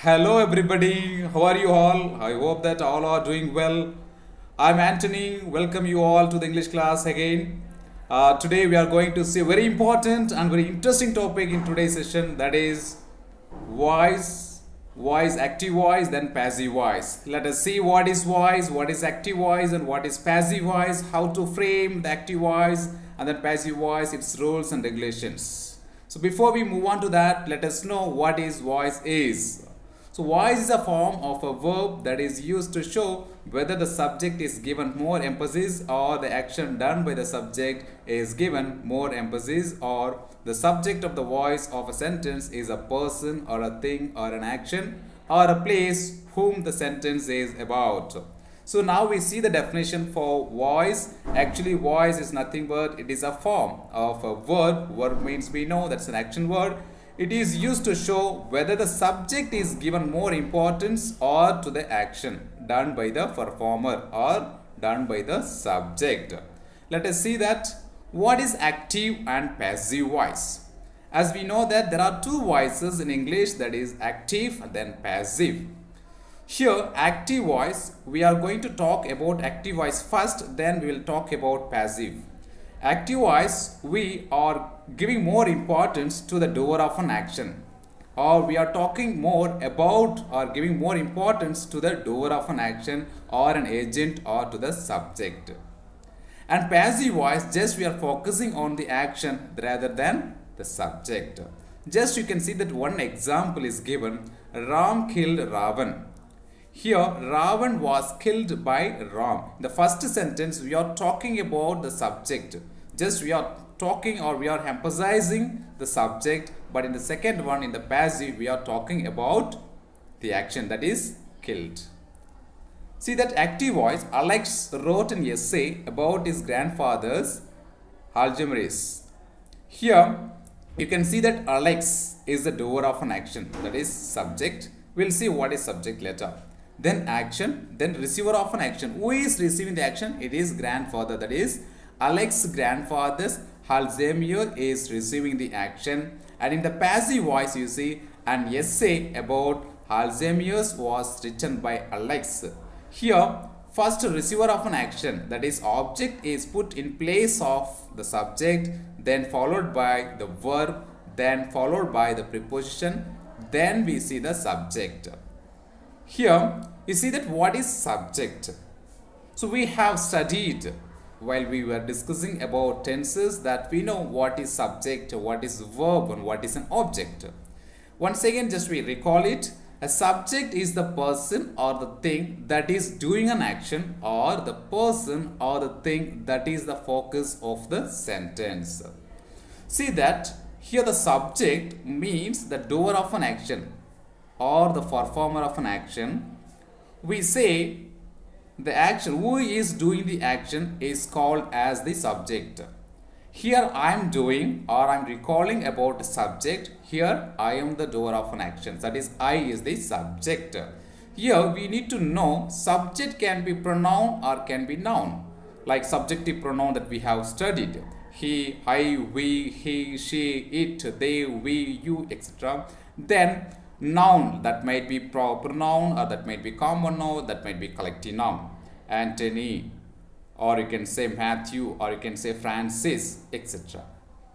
Hello everybody, how are you all? I hope that all are doing well. I'm Anthony, welcome you all to the English class again. Today we are going to see a very important and very interesting topic in today's session, that is voice, active voice, then passive voice. Let us see what is active voice and what is passive voice, how to frame the active voice and then passive voice, its rules and regulations. So before we move on to that, let us know what is voice is. So voice is a form of a verb that is used to show whether the subject is given more emphasis or the action done by the subject is given more emphasis, or the subject of the voice of a sentence is a person or a thing or an action or a place whom the sentence is about. So now we see the definition for voice. Actually, voice is nothing but it is a form of a verb. Verb means we know that's an action word. It is used to show whether the subject is given more importance or to the action done by the performer or done by the subject. Let us see that what is active and passive voice. As we know that there are two voices in English, that is active and then passive. Here active voice, we are going to talk about active voice first, then we will talk about passive. Active voice, we are giving more importance to the doer of an action, or we are talking more about or giving more importance to the doer of an action or an agent or to the subject. And passive voice, just we are focusing on the action rather than the subject. Just you can see that one example is given. Ram killed Ravan. Here Ravan was killed by Ram. In the first sentence we are talking about the subject. Just we are talking or we are emphasizing the subject, but in the second one, in the passive, we are talking about the action, that is killed. See that active voice, Alex wrote an essay about his grandfather's Alzheimer's. Here you can see that Alex is the doer of an action, that is subject. We'll see what is subject later. Then action, then receiver of an action. Who is receiving the action? It is grandfather, that is Alex's grandfather's Alzheimer is receiving the action. And in the passive voice, you see an essay about Alzheimer's was written by Alex. Here first receiver of an action, that is object, is put in place of the subject, then followed by the verb, then followed by the preposition, then we see the subject. Here you see that what is subject. So we have studied while we were discussing about tenses that we know what is subject, what is verb and what is an object. Once again, just we recall it. A subject is the person or the thing that is doing an action, or the person or the thing that is the focus of the sentence. See that here the subject means the doer of an action or the performer of an action. We say the action, who is doing the action, is called as the subject. Here I am doing or I am recalling about the subject. Here I am the doer of an action, that is I is the subject. Here we need to know subject can be pronoun or can be noun, like subjective pronoun that we have studied. He, I, we, he, she, it, they, we, you, etc. Then noun, that might be pronoun or that might be common noun, that might be collective noun. Anthony, or you can say Matthew, or you can say Francis, etc.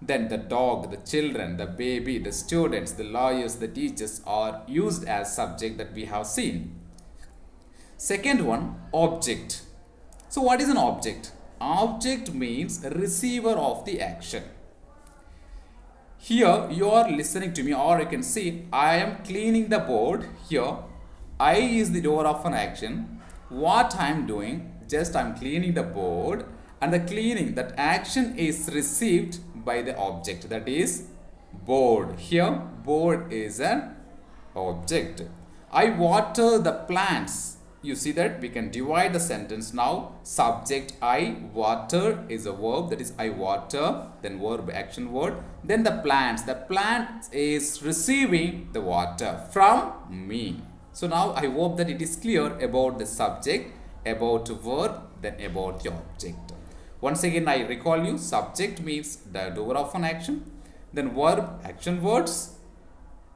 Then the dog, the children, the baby, the students, the lawyers, the teachers are used as subject that we have seen. Second one, object. So what is an object? Object means receiver of the action. Here you are listening to me, or you can see I am cleaning the board. Here I is the doer of an action. What I am doing, just I am cleaning the board, and the cleaning, that action is received by the object, that is board. Here board is an object. I water the plants. You see that we can divide the sentence now. Subject I, water is a verb, that is I water, then verb action word. Then the plants, the plant is receiving the water from me. So now I hope that it is clear about the subject, about verb, then about the object. Once again I recall you, subject means the doer of an action, then verb, action words,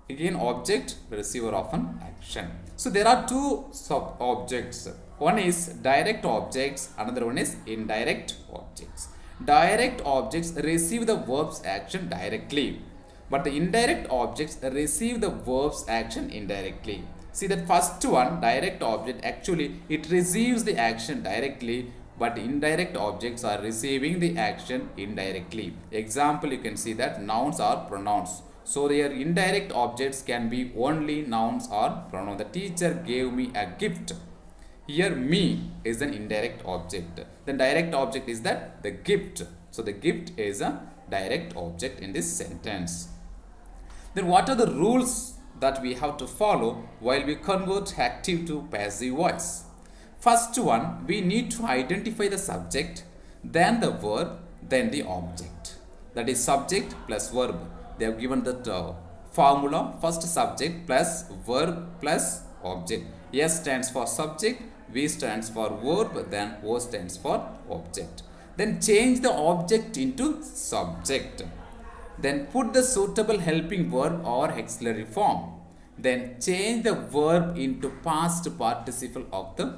Again, object, receiver of an action. So there are two sub objects. One is direct objects, another one is indirect objects. Direct objects receive the verb's action directly, but the indirect objects receive the verb's action indirectly. See that first one, direct object, actually it receives the action directly, but indirect objects are receiving the action indirectly. Example, you can see that nouns or pronouns. So their indirect objects can be only nouns or pronouns. The teacher gave me a gift. Here me is an indirect object. The direct object is that the gift. So the gift is a direct object in this sentence. Then what are the rules that we have to follow while we convert active to passive voice? First one, we need to identify the subject, then the verb, then the object. That is subject plus verb. They have given the formula, first subject plus verb plus object. S stands for subject, V stands for verb, then O stands for object. Then change the object into subject. Then put the suitable helping verb or auxiliary form. Then change the verb into past participle of the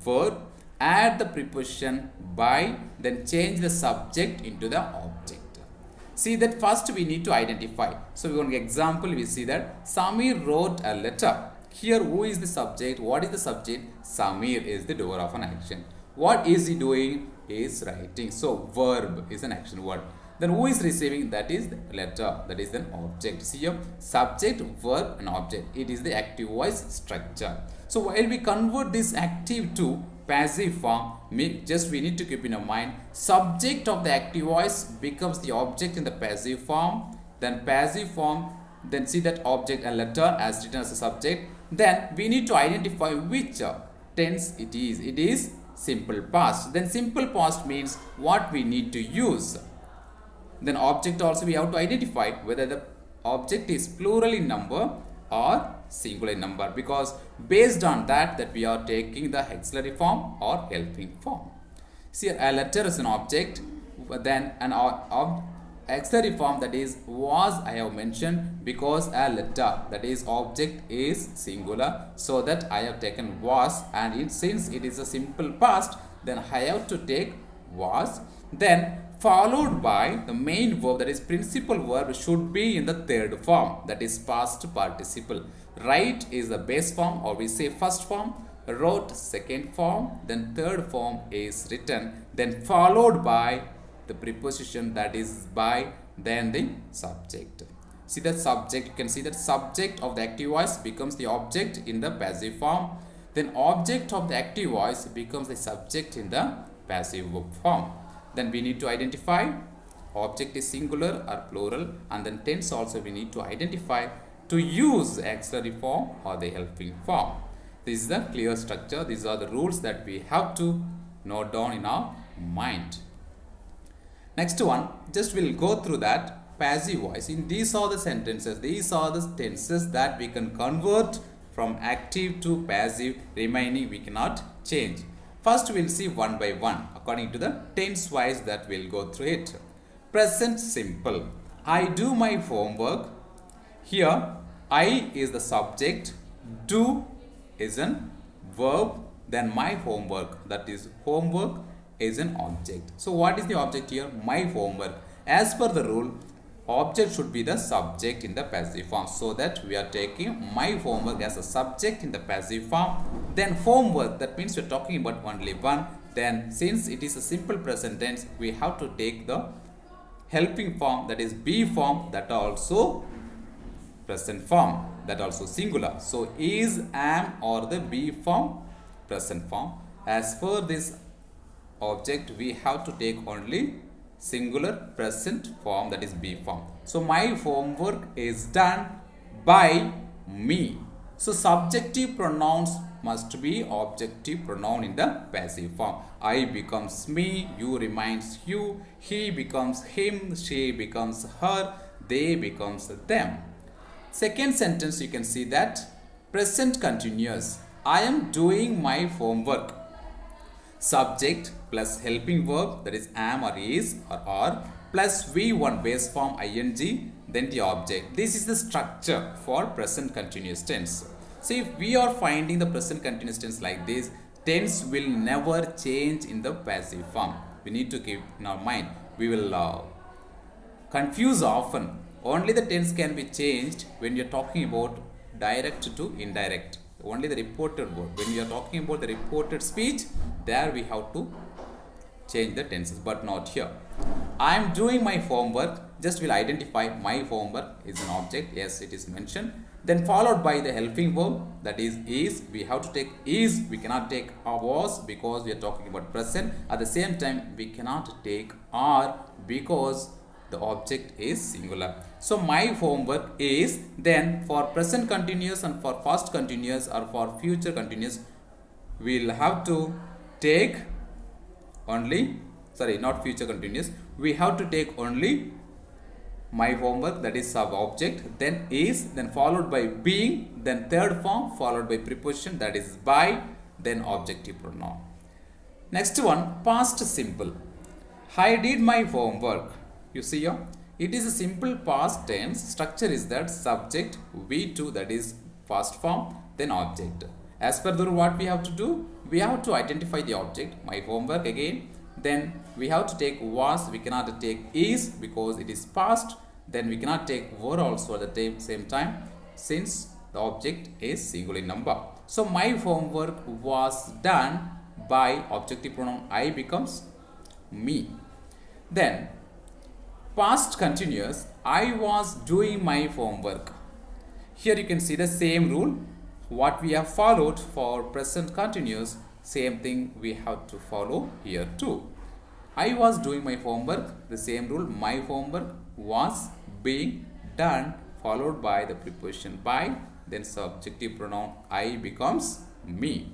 verb. Add the preposition by. Then change the subject into the object. See that first we need to identify. So we want an example. We see that Samir wrote a letter. Here who is the subject? What is the subject? Samir is the doer of an action. What is he doing? He is writing. So verb is an action word. Then who is receiving? That is the letter. That is an object. See here, subject, verb and object. It is the active voice structure. So while we convert this active to passive form, we need to keep in our mind, subject of the active voice becomes the object in the passive form. Then passive form, then see that object and letter as written as a subject. Then we need to identify which tense it is. It is simple past. Then simple past means what we need to use. Then object also we have to identify whether the object is plural in number or singular in number, because based on that we are taking the auxiliary form or helping form. See, a letter is an object, then an auxiliary form, that is was, I have mentioned because a letter, that is object is singular, so that I have taken was, and since it is a simple past, then I have to take was. Then followed by the main verb, that is principal verb, should be in the third form, that is past participle. Write is the base form, or we say first form. Wrote second form. Then third form is written. Then followed by the preposition, that is by, then the subject. See the subject, you can see that subject of the active voice becomes the object in the passive form. Then object of the active voice becomes the subject in the passive form. Then we need to identify object is singular or plural, and then tense also we need to identify to use auxiliary form or the helping form. This is the clear structure. These are the rules that we have to note down in our mind. Next one, just we'll go through that passive voice. In these are the sentences, these are the tenses that we can convert from active to passive, remaining we cannot change. First we'll see one by one according to the tense wise that we'll go through it. Present simple. I do my homework. Here I is the subject, do is an verb, then my homework, that is homework is an object. So what is the object here? My homework. As per the rule, object should be the subject in the passive form, so that we are taking my homework as a subject in the passive form. Then homework, that means we are talking about only one. Then since it is a simple present tense, we have to take the helping form, that is be form, that also present form, that also singular. So is, am or the be form, present form. As for this object, we have to take only singular present form, that is be form. So my homework is done by me. So subjective pronouns must be objective pronoun in the passive form. I becomes me, you remains you, he becomes him, she becomes her, they becomes them. Second sentence, you can see that present continuous. I am doing my homework. Subject plus helping verb, that is am or is or are, plus V1 base form ing, then the object. This is the structure for present continuous tense. So if we are finding the present continuous tense like this, tense will never change in the passive form. We need to keep in our mind. We will confuse often. Only the tense can be changed when you are talking about direct to indirect. Only the reported word. When we are talking about the reported speech, there we have to change the tenses, but not here. I am doing my homework. Just will identify my homework is an object. Yes, it is mentioned. Then followed by the helping verb, that is. We have to take is. We cannot take was because we are talking about present. At the same time, we cannot take are because the object is singular. So my homework is. Then for present continuous and for past continuous or for future continuous, we will have to take only, sorry, not future continuous, we have to take only my homework, that is sub object, then is, then followed by being, then third form followed by preposition, that is by, then objective pronoun. Next one, past simple. I did my homework. You see here, it is a simple past tense. Structure is that subject V2, that is past form, then object. As per the rule, what we have to do, we have to identify the object, my homework again. Then we have to take was, we cannot take is because it is past. Then we cannot take were also at the same time since the object is singular in number. So my homework was done by objective pronoun I becomes me. Then past continuous, I was doing my homework. Here you can see the same rule. What we have followed for present continuous, same thing we have to follow here too. I was doing my homework, the same rule, my homework was being done followed by the preposition by, then subjective pronoun I becomes me.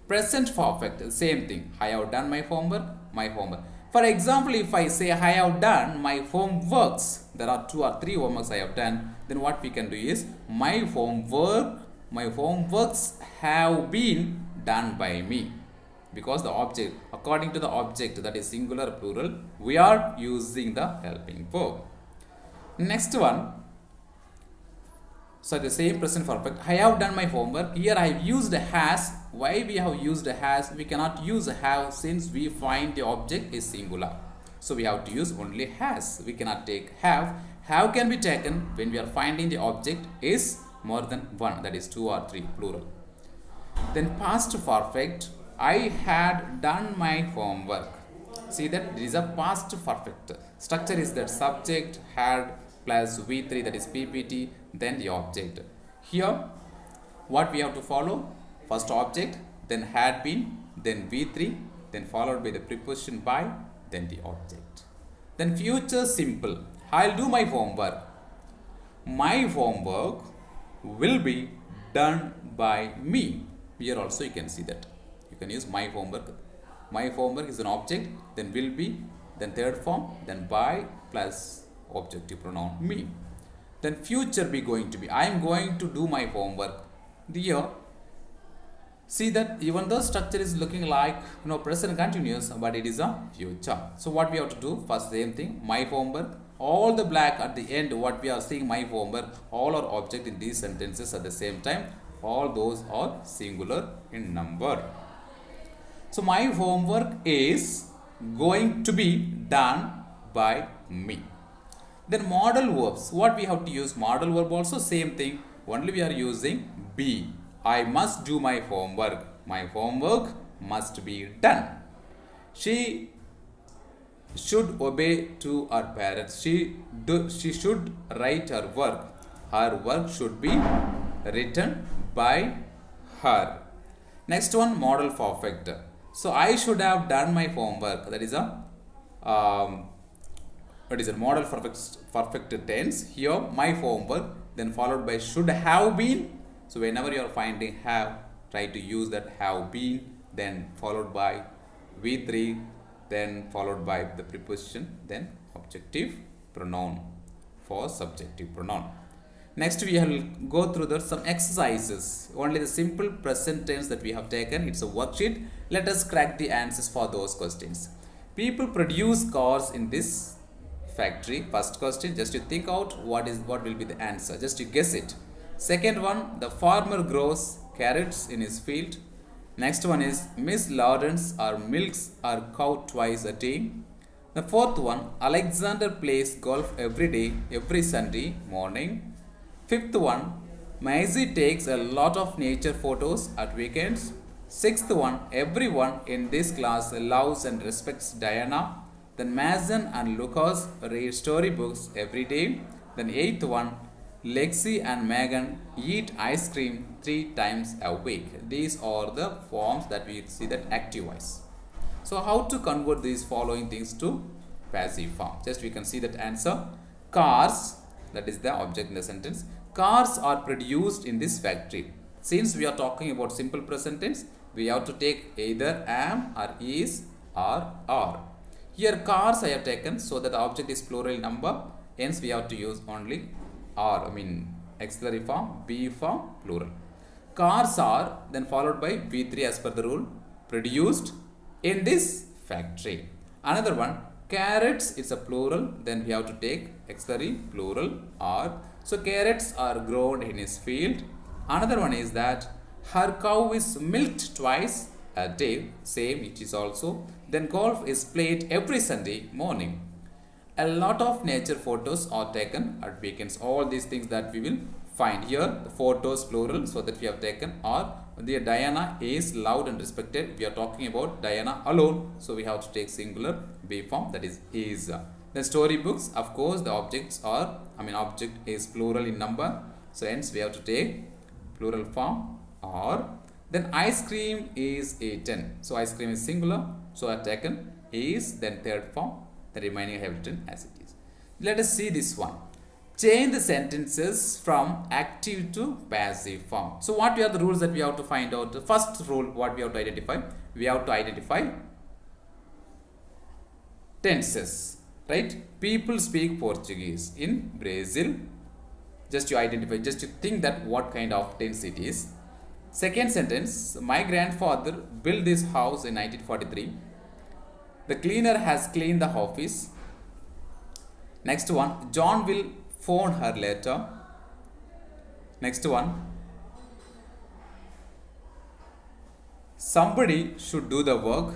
Present perfect, same thing, I have done my homework, my homework. For example, if I say I have done my homeworks, there are 2 or 3 homeworks I have done, then what we can do is my homeworks have been done by me. Because the object, according to the object, that is singular plural, we are using the helping verb. Next one, so the same present perfect, I have done my homework. Here I have used has. Why we have used has? We cannot use have since we find the object is singular. So we have to use only has. We cannot take have. Have can be taken when we are finding the object is more than one, that is 2 or 3 plural. Then past perfect, I had done my homework. See that there is a past perfect. Structure is that subject had plus V3, that is PPT, then the object. Here what we have to follow, first object, then had been, then V3, then followed by the preposition by, then the object. Then future simple, I'll do my homework. My homework will be done by me. Here also you can see that. You can use my homework. My homework is an object, then will be, then third form, then by plus objective pronoun me. Then future be going to be. I am going to do my homework. Here, see that even though structure is looking like present continuous, but it is a future. So what we have to do? First same thing, my homework. All the black at the end, what we are seeing my homework, all are object in these sentences at the same time. All those are singular in number. So my homework is going to be done by me. Then modal verbs. What we have to use? Modal verb also same thing. Only we are using be. I must do my homework. My homework must be done. She should obey to her parents. She should write her work. Her work should be written by her. Next one, modal perfect. So I should have done my homework. That is a modal perfect tense. Here my homework, then followed by should have been. So whenever you are finding have, try to use that have been, then followed by V3, then followed by the preposition, then objective pronoun for subjective pronoun. Next we will go through some exercises. Only the simple present tense that we have taken. It's a worksheet. Let us crack the answers for those questions. People produce cars in this factory. First question, just you think out what will be the answer. Just you guess it. Second one, the farmer grows carrots in his field. Next one is Miss Lawrence or milks her cow twice a day. The fourth one, Alexander plays golf every day, every Sunday morning. Fifth one, Maisie takes a lot of nature photos at weekends. Sixth one, everyone in this class loves and respects Diana. Then Mason and Lucas read storybooks every day. Then eighth one, Lexi and Megan eat ice cream 3 times a week. These are the forms that we see that active voice. So how to convert these following things to passive form? Just we can see that answer. Cars, that is the object in the sentence. Cars are produced in this factory. Since we are talking about simple present tense, we have to take either am or is or are. Here cars I have taken so that the object is plural number. Hence we have to use only are, auxiliary form, be form, plural. Cars are then followed by V3 as per the rule, produced in this factory. Another one, carrots, it's a plural, then we have to take auxiliary plural are. So carrots are grown in his field. Another one is that her cow is milked twice a day, same it is also. Then golf is played every Sunday morning. A lot of nature photos are taken at weekends. All these things that we will find here, the photos plural, so that we have taken are. The Diana is loved and respected. We are talking about Diana alone, so we have to take singular be form, that is. Then storybooks, of course the objects are, object is plural in number, so hence we have to take plural form or. Then ice cream is eaten, so ice cream is singular, so I have taken is, then third form, the remaining I have written as it is. Let us see this one. Change the sentences from active to passive form. So what are the rules that we have to find out? The first rule, what we have to identify? We have to identify tenses, right? People speak Portuguese in Brazil. Just you identify, just you think that what kind of tense it is. Second sentence, my grandfather built this house in 1943. The cleaner has cleaned the office. Next one, John will phone her later. Next one, somebody should do the work.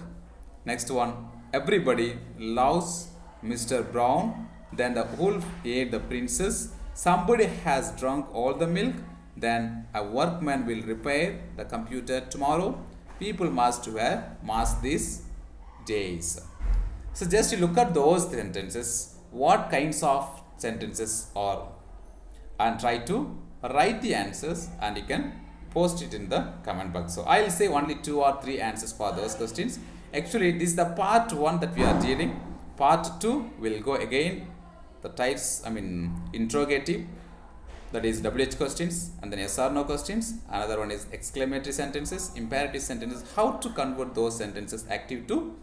Next one, everybody loves Mr. Brown. Then the wolf ate the princess. Somebody has drunk all the milk. Then a workman will repair the computer tomorrow. People must wear masks these days. So just you look at those sentences, what kinds of sentences are, and try to write the answers, and you can post it in the comment box. So I will say only 2 or 3 answers for those questions. Actually this is the part 1 that we are dealing. Part 2 will go again the types, interrogative, that is WH questions, and then yes or no questions. Another one is exclamatory sentences, imperative sentences, how to convert those sentences active to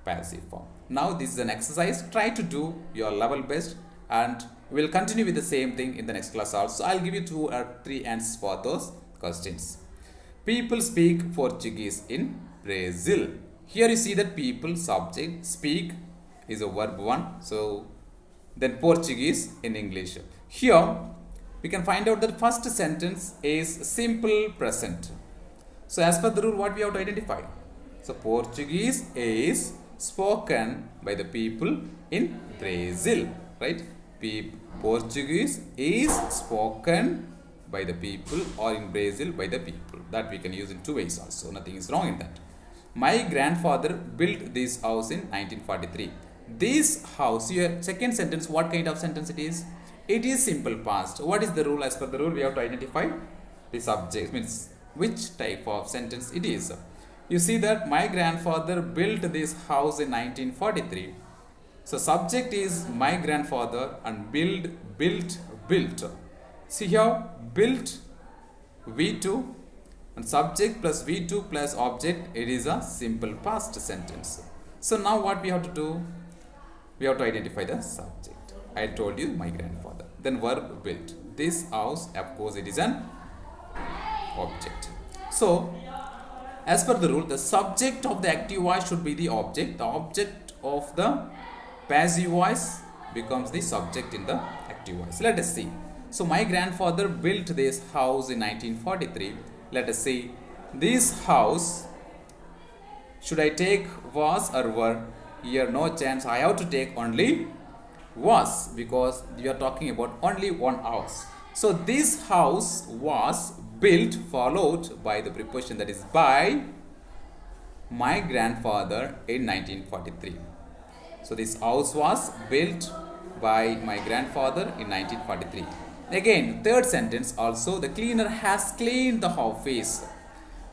passive form. Now this is an exercise, try to do your level best, and we will continue with the same thing in the next class also. I'll give you 2 or 3 answers for those questions. People speak Portuguese in Brazil. Here you see that people subject, speak is a verb 1, so then Portuguese in English. Here we can find out that first sentence is simple present. So as per the rule, what we have to identify? So Portuguese is spoken by the people in Brazil, right? Portuguese is spoken by the people, or in Brazil by the people. That we can use in 2 ways also. Nothing is wrong in that. My grandfather built this house in 1943. This house, here second sentence, what kind of sentence it is? It is simple past. What is the rule? As per the rule, we have to identify the subject, means which type of sentence it is. You see that my grandfather built this house in 1943. So subject is my grandfather, and built. See here, built V2, and subject plus V2 plus object, it is a simple past sentence. So now what we have to do? We have to identify the subject. I told you my grandfather. Then verb built. This house, of course, it is an object. So as per the rule, the subject of the active voice should be the object. The object of the passive voice becomes the subject in the active voice. Let us see. So my grandfather built this house in 1943. Let us see. This house, should I take was or were? Here no chance. I have to take only was, because we are talking about only one house. So this house was built, followed by the preposition, that is by my grandfather in 1943. So this house was built by my grandfather in 1943. Again, third sentence also, the cleaner has cleaned the office.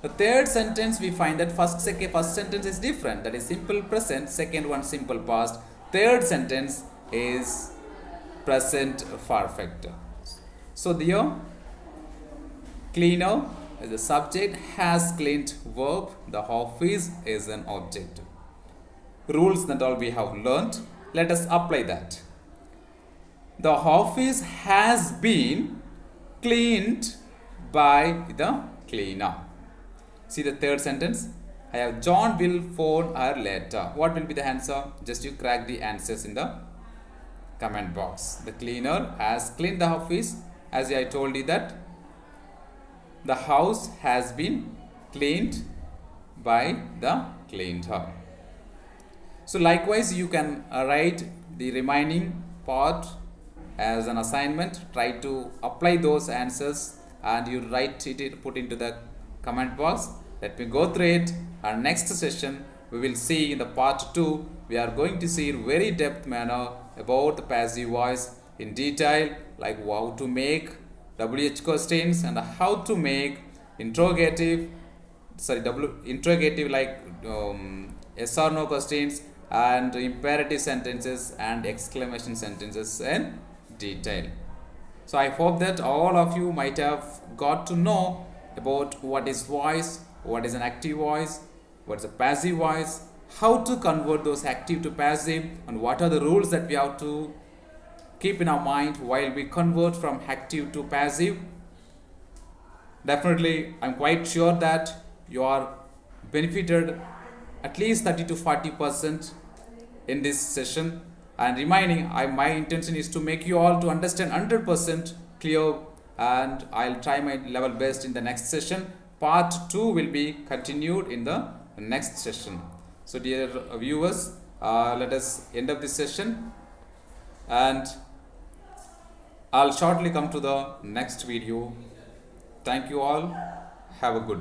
The third sentence, we find that first sentence is different, that is simple present, second one simple past, third sentence is present perfect. So the cleaner is the subject, has cleaned verb, the office is an object. Rules that all we have learnt. Let us apply that. The office has been cleaned by the cleaner. See the third sentence. I have John will phone her later. What will be the answer? Just you crack the answers in the comment box. The cleaner has cleaned the office. As I told you that the house has been cleaned by the cleaner. So likewise, you can write the remaining part as an assignment. Try to apply those answers and you write it, put into the comment box. Let me go through it. Our next session we will see in the part 2. We are going to see in very depth manner about the passive voice in detail, like how to make WH questions and how to make interrogative like yes or no questions and imperative sentences and exclamation sentences in detail. So I hope that all of you might have got to know about what is voice, what is an active voice, what is a passive voice, how to convert those active to passive, and what are the rules that we have to keep in our mind while we convert from active to passive. Definitely, I'm quite sure that you are benefited at least 30 to 40% in this session, and remaining, my intention is to make you all to understand 100% clear, and I'll try my level best in the next session. Part 2 will be continued in the next session. So dear viewers, let us end up this session, and I'll shortly come to the next video. Thank you all. Have a good day.